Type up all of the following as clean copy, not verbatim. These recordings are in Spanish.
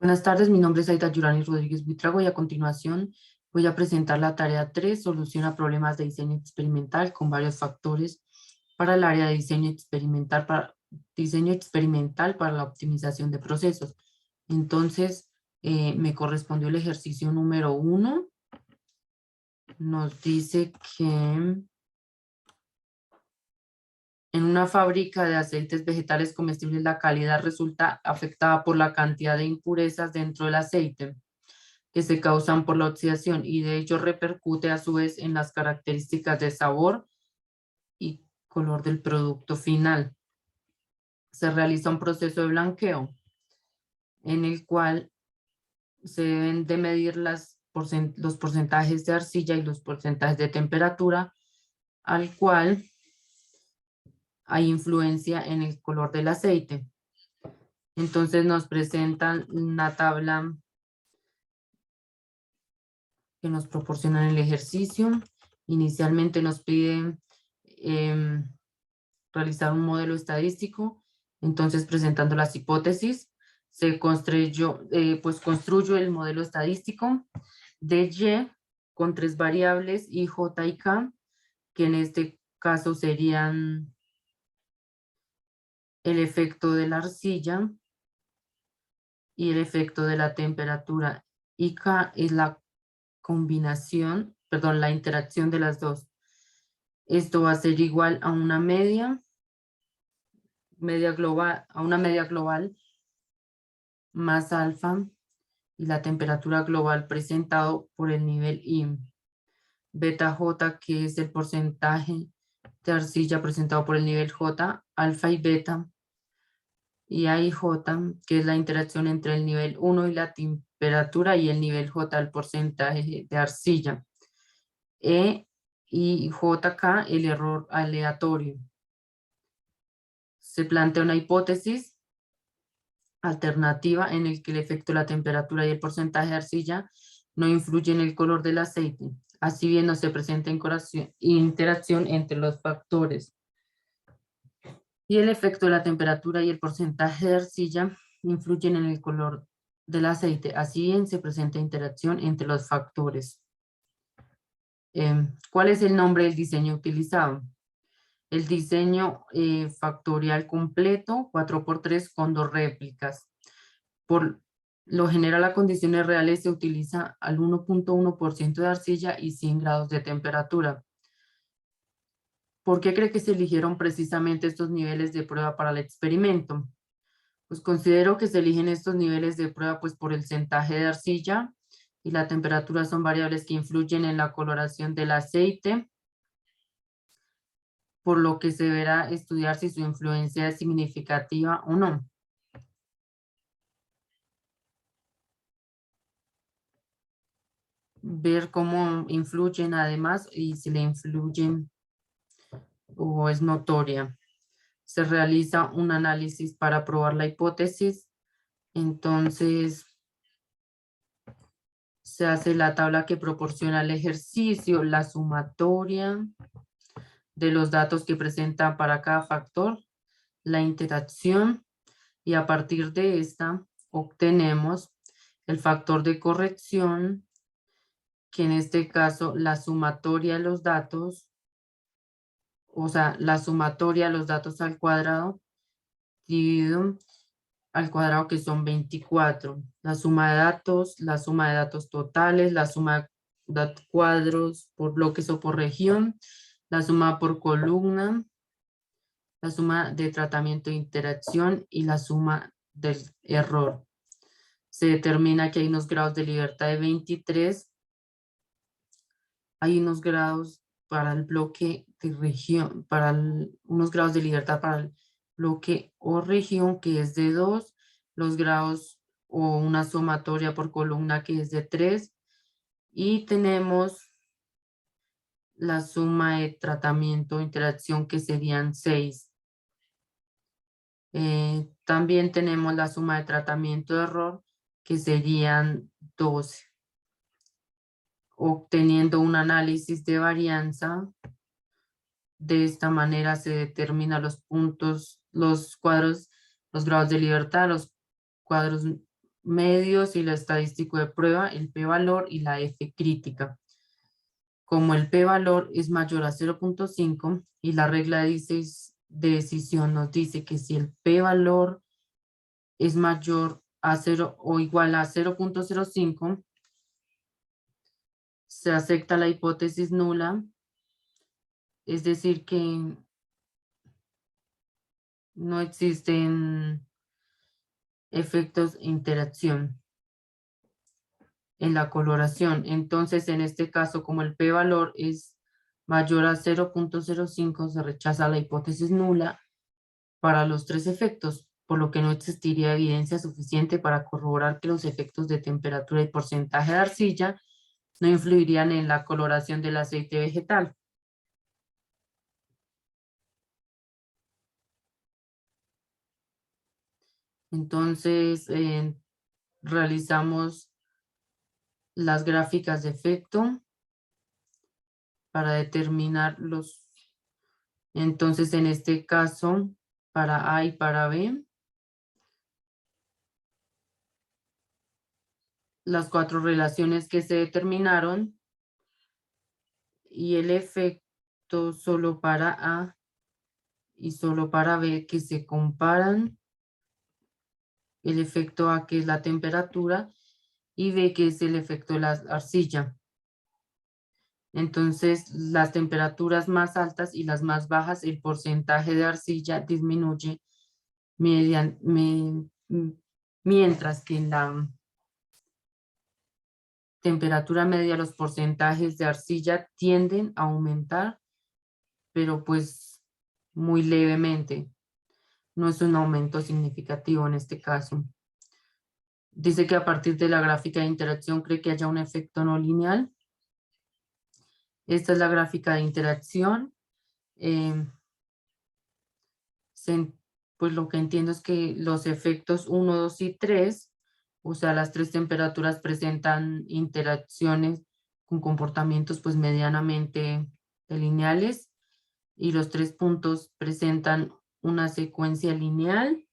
Buenas tardes, mi nombre es Aida Yurani Rodríguez Buitrago y a continuación voy a presentar la tarea 3, soluciona problemas de diseño experimental con varios factores para el área de diseño experimental para la optimización de procesos. Entonces, me correspondió el ejercicio número 1. Nos dice que en una fábrica de aceites vegetales comestibles la calidad resulta afectada por la cantidad de impurezas dentro del aceite que se causan por la oxidación y de ello repercute a su vez en las características de sabor y color del producto final. Se realiza un proceso de blanqueo en el cual se deben de medir los porcentajes de arcilla y los porcentajes de temperatura, al cual hay influencia en el color del aceite. Entonces nos presentan una tabla que nos proporcionan el ejercicio. Inicialmente nos piden realizar un modelo estadístico. Entonces, presentando las hipótesis, construyo el modelo estadístico de Y con 3 variables, I, J y K, que en este caso serían el efecto de la arcilla y el efecto de la temperatura. Y K es la combinación, perdón, la interacción de las dos. Esto va a ser igual a una media global, más alfa y la temperatura global presentado por el nivel I. Beta J, que es el porcentaje de arcilla presentado por el nivel J, alfa y beta. Y AIJ, que es la interacción entre el nivel 1 y la temperatura, y el nivel J, el porcentaje de arcilla. Y JK, el error aleatorio. Se plantea una hipótesis alternativa en el que el efecto de la temperatura y el porcentaje de arcilla no influye en el color del aceite. Así bien, no se presenta interacción entre los factores. Y el efecto de la temperatura y el porcentaje de arcilla influyen en el color del aceite. Así bien, se presenta interacción entre los factores. ¿Cuál es el nombre del diseño utilizado? El diseño factorial completo, 4×3 con 2 réplicas. Por lo general, a condiciones reales se utiliza al 1.1% de arcilla y 100 grados de temperatura. ¿Por qué cree que se eligieron precisamente estos niveles de prueba para el experimento? Pues considero que se eligen estos niveles de prueba pues por el porcentaje de arcilla y la temperatura son variables que influyen en la coloración del aceite, por lo que se deberá estudiar si su influencia es significativa o no. Ver cómo influyen además y si le influyen o es notoria. Se realiza un análisis para probar la hipótesis. Entonces, se hace la tabla que proporciona el ejercicio, la sumatoria de los datos que presenta para cada factor, la interacción, y a partir de esta obtenemos el factor de corrección, que en este caso la sumatoria de los datos, o sea, la sumatoria de los datos al cuadrado dividido al cuadrado, que son 24. La suma de datos totales, la suma de cuadros por bloques o por región, la suma por columna, la suma de tratamiento de interacción y la suma del error. Se determina que hay unos grados de libertad de 23. Hay unos grados para el bloque de región, unos grados de libertad para el bloque o región, que es de 2, los grados o una sumatoria por columna que es de 3, y tenemos la suma de tratamiento de interacción que serían 6. También tenemos la suma de tratamiento de error que serían 12. Obteniendo un análisis de varianza, de esta manera se determinan los puntos, los cuadros, los grados de libertad, los cuadros medios y la estadístico de prueba, el p-valor y la F crítica. Como el p-valor es mayor a 0.5 y la regla de decisión nos dice que si el p-valor es mayor a 0 o igual a 0.05, se acepta la hipótesis nula, es decir que no existen efectos de interacción en la coloración. Entonces, en este caso, como el p-valor es mayor a 0.05, se rechaza la hipótesis nula para los tres efectos, por lo que no existiría evidencia suficiente para corroborar que los efectos de temperatura y porcentaje de arcilla no influirían en la coloración del aceite vegetal. Entonces, realizamos las gráficas de efecto para determinar los. Entonces, en este caso, para A y para B, las cuatro relaciones que se determinaron y el efecto solo para A y solo para B que se comparan. El efecto A, que es la temperatura, y B, que es el efecto de la arcilla. Entonces, las temperaturas más altas y las más bajas, el porcentaje de arcilla disminuye mientras que en la temperatura media los porcentajes de arcilla tienden a aumentar, pero pues muy levemente. No es un aumento significativo en este caso. Dice que a partir de la gráfica de interacción cree que haya un efecto no lineal. Esta es la gráfica de interacción. Pues lo que entiendo es que los efectos 1, 2 y 3, o sea, las tres temperaturas presentan interacciones con comportamientos pues medianamente lineales y los tres puntos presentan una secuencia lineal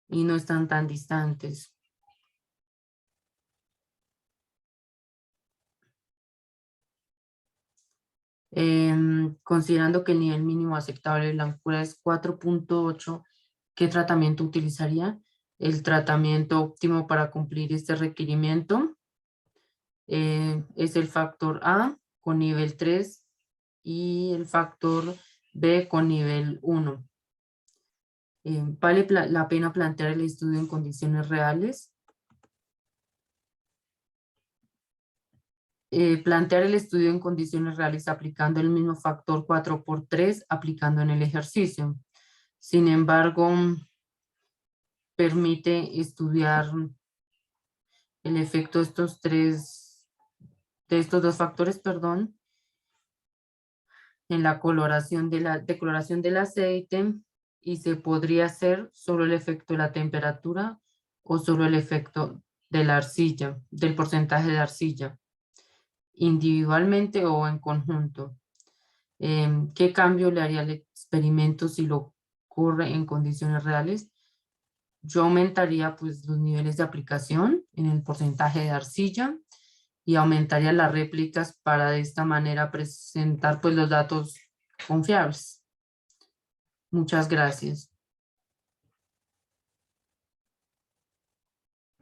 y no están tan distantes. Considerando que el nivel mínimo aceptable de blancura es 4.8, ¿qué tratamiento utilizaría? El tratamiento óptimo para cumplir este requerimiento es el factor A con nivel 3 y el factor B con nivel 1. ¿Vale la pena plantear el estudio en condiciones reales? Plantear el estudio en condiciones reales aplicando el mismo factor 4×3 aplicando en el ejercicio. Sin embargo, permite estudiar el efecto de estos dos factores, perdón, en la coloración decoloración del aceite, y se podría hacer solo el efecto de la temperatura o solo el efecto de la arcilla, del porcentaje de arcilla, individualmente o en conjunto. ¿Qué cambio le haría al experimento si lo ocurre en condiciones reales? Yo aumentaría pues los niveles de aplicación en el porcentaje de arcilla y aumentaría las réplicas para de esta manera presentar pues los datos confiables. Muchas gracias.